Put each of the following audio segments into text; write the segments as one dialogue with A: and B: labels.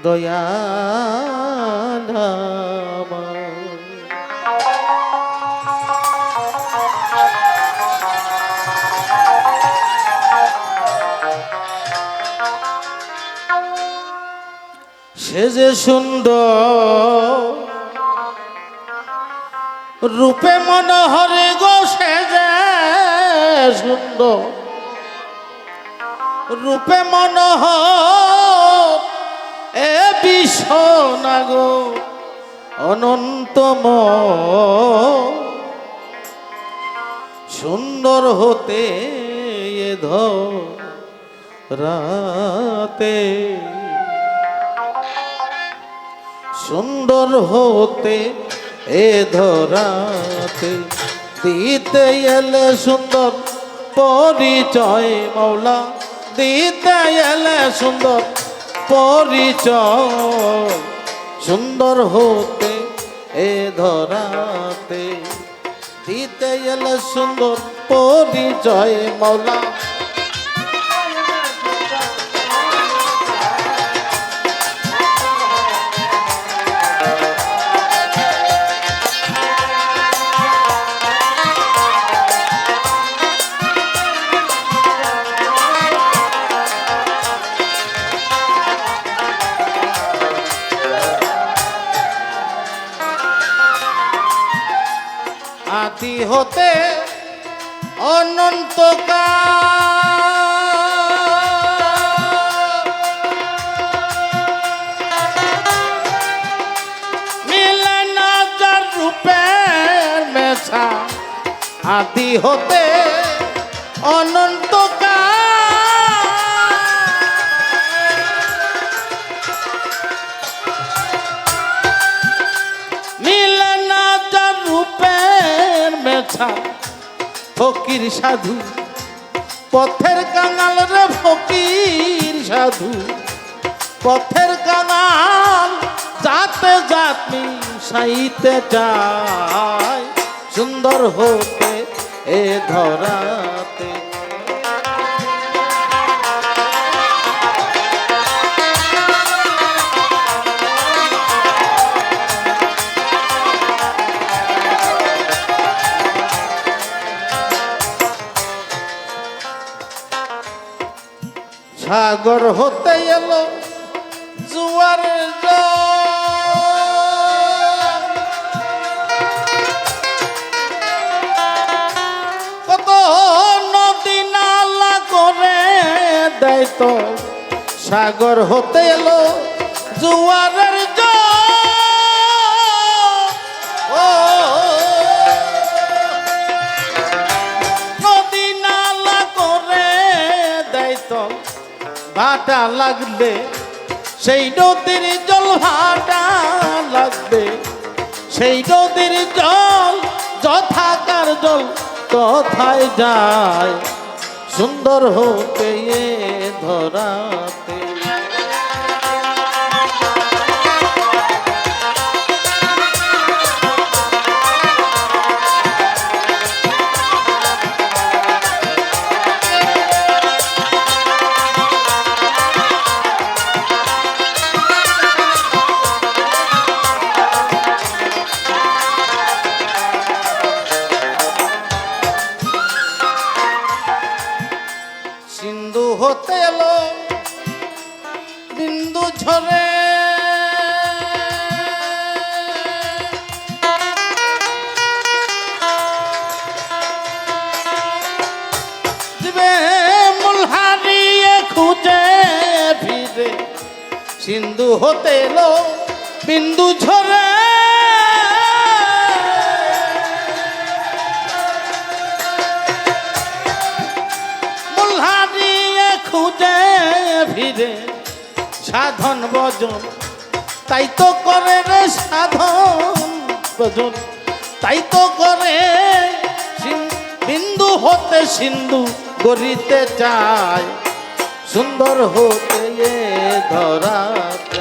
A: দয়াল আমার। সে যে সুন্দর রূপে মনোহরে গো, সে যে সুন্দর রূপে মনোহর এ বিশ্ব নাগো অনন্তম সুন্দর হতে এ ধরাতে, সুন্দর হতে এ ধরাতে, দিতে এলে সুন্দর পরিচয় মৌলা, দিতে এলে সুন্দর পরিচয়, সুন্দর হতে এ ধরাতে, দিতে এলে সুন্দর পরিচয় মৌলা। আদি হতে অনন্তকাল মিলে না যার রূপের মেছা, আদি হতে অনন্তকাল মিলে না যার রূপের মেছা, ফকির সাধু পথের কাঙাল রে, ফকির সাধু পথের কাঙাল, যাতে জাতি সাইতে চায়, সুন্দর হতে এ ধরাতে। সাগর হতে এলো জোয়ারের জল, কত নদী নালা করে দেয় তো, সাগর হতে এলো জোয়ারের জল, ও নদী নালা করে দেয় তো, ভাটা লাগবে সেই নদীর জল, ভাটা লাগবে সেই নদীর জল, যথাকার জল তথায় যায়, সুন্দর হতে এ ধরাতে। সিন্ধু হতে এলো বিন্দু ঝরে, দিবে মূল হারিয়ে খুঁজে ফিরে, সিন্ধু হতে এলো বিন্দু ঝরে, খুঁজে ফিরে সাধন ভজন, তাই তো করে রে সাধন ভজন, তাই তো করে, বিন্দু হতে সিন্ধু গড়িতে চায়, সুন্দর হতে এ ধরাতে।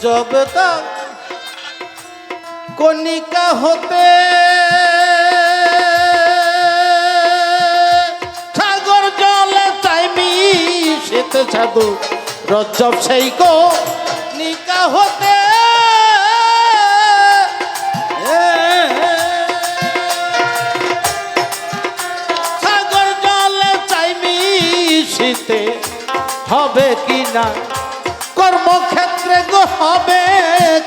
A: জবতা কণিকা হতে সাগর জলে চাই মিশিতে সাধু রজ্জব সেই কণিকা হতে সাগর জলে চাই মিশিতে হবে কি না কর্মক্ষেত্রে গো হবে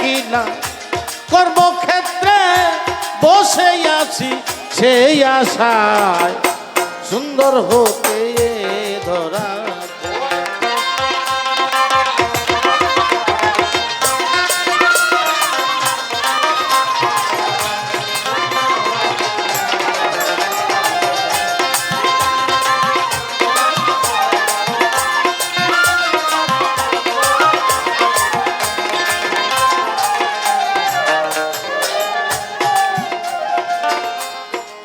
A: কি না কর্মক্ষেত্রে বসে আছি সেই আশায় সুন্দর হতে ধরা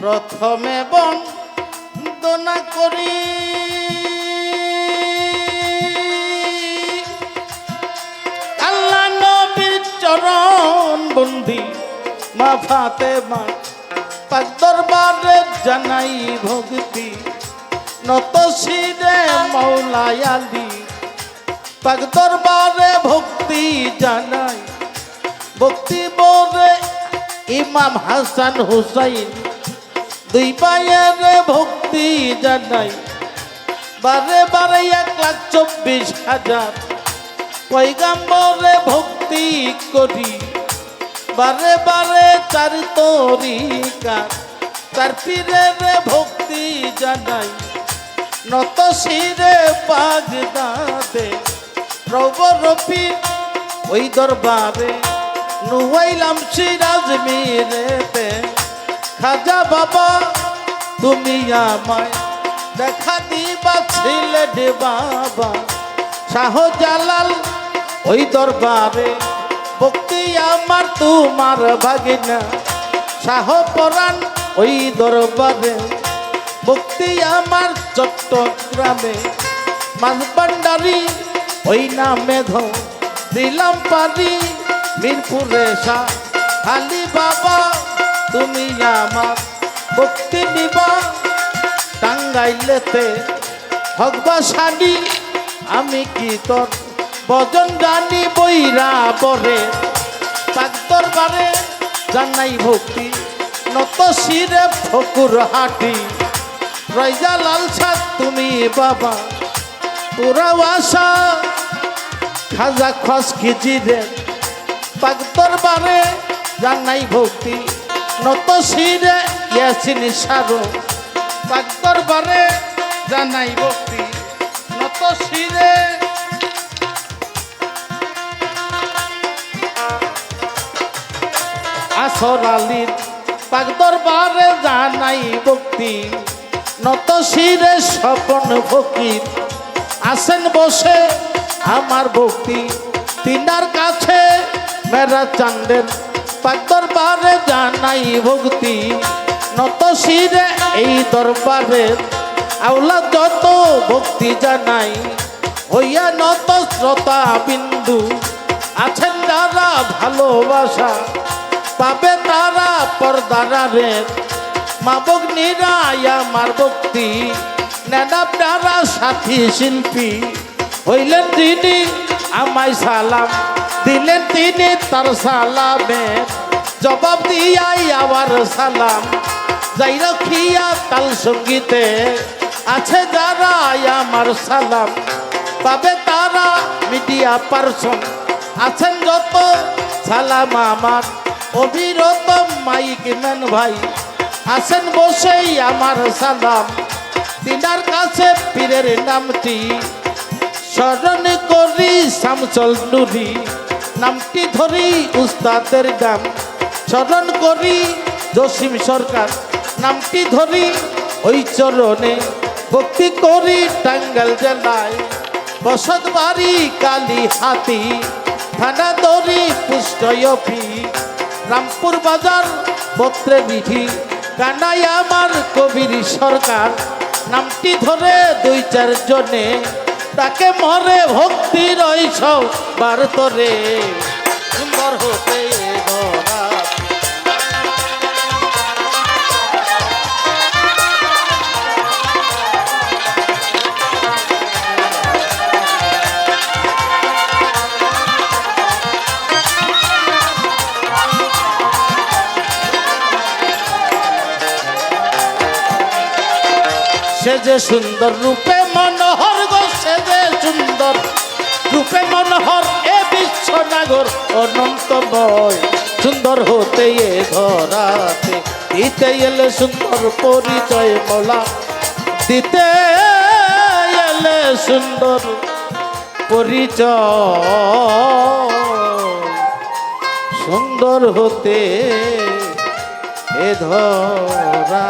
A: প্রথমে বন্দনা করি আল্লাহ নবীর চরণ বন্দি মা ফাতেমা পাক দরবারে জানাই ভক্তি নত শিরে মৌলাই আলী পাক দরবারে ভক্তি জানাই ভক্তি বলে ইমাম হাসান হুসাইন দুই ভাইয়ের ভক্তি জানাই বারে বারে 1,24,000 পয়গাম্বরে ভক্তি করি বারে বারে চার তরিকা চার পীরের ভক্তি জানাই নত শিরে বাগদাদে প্রবর পীর ওই দরবারে নুয়াইলাম সিরাজ মিরেতে খাজা বাবা তুমি আমায় দেখা দিবা ছিলে বাবা শাহজালাল ওই দরবারে ভক্তি আমার তোমার ভাগিনা শাহপরাণ ওই দরবারে ভক্তি আমার চট্টগ্রামে মাঝবান্ডারি ওই নামে দিলাম পারি মিরপুরে শাহ আলী বাবা তুমি আমার ভক্তি নিবা টাঙ্গাইলেতে হকবা শানি আমি কি তোর ভজন জানি বইরা বরে পাক দরবারে জানাই ভক্তি নত শিরে ফকুর হাটি রয়জা লালসা তুমি বাবা পুরা আশা খাজা খস খিজিরে পাক দরবারে জানাই ভক্তি নত শিরে ইয়াসিন সারো পাক দরবারে জানাই ভক্তি নত শিরে আসর আলীর পাক দরবারে জানাই ভক্তি নত শিরে স্বপন ফকির আসেন বসে আমার ভক্তি তিনার কাছে মেরা চান্দের পাক দরবারে জানাই ভক্তি নত শিরে এই দরবারে আওলা যত ভক্তি জানাই হইয়া নত শ্রোতা বিন্দু আছেন যারা ভালোবাসা পাবে তারা পর্দারে মা ভগ্নীরা আমার ভক্তি নেনাব যারা সাথী শিল্পী হইলেন তিনি আমায় সালাম দিলেন তিনি তার সালামের জবাব দিয়াই আবার সালাম যাই রখিয়া তাল সঙ্গীতে আছে যারা আমার সালাম পাবে তারা মিডিয়া পার্সন আছেন যত সালাম আমার অবিরত মাইক ম্যান ভাই আছেন বসেই আমার সালাম তিনার কাছে পীরের নামটি স্মরণ করি শামসুল নুরি নামটি ধরি উস্তাদের গান স্মরণ করি জসিম সরকার নামটি ধরি ওই চরণে ভক্তি করি টাঙ্গাইল জেলায় বসত বাড়ি কালী হাতি থানা দড়ি পুষ্টয়পি রামপুর বাজার বত্রে বিধি কানাই আমার কবির সরকার নামটি ধরে 2-4 জনে তাকে মরে ভক্তির ঐসব বারতরে সুন্দর হতে ধরা সে যে সুন্দর রূপে মনোহর গো সে যে সুন্দর রূপে মনোহর এ বিশ্ব নাগর অনন্তময় সুন্দর হতে এ ধরাতে দিতে এলে সুন্দর পরিচয় মোলা দিতে এলে সুন্দর পরিচয় সুন্দর হতে এ ধরা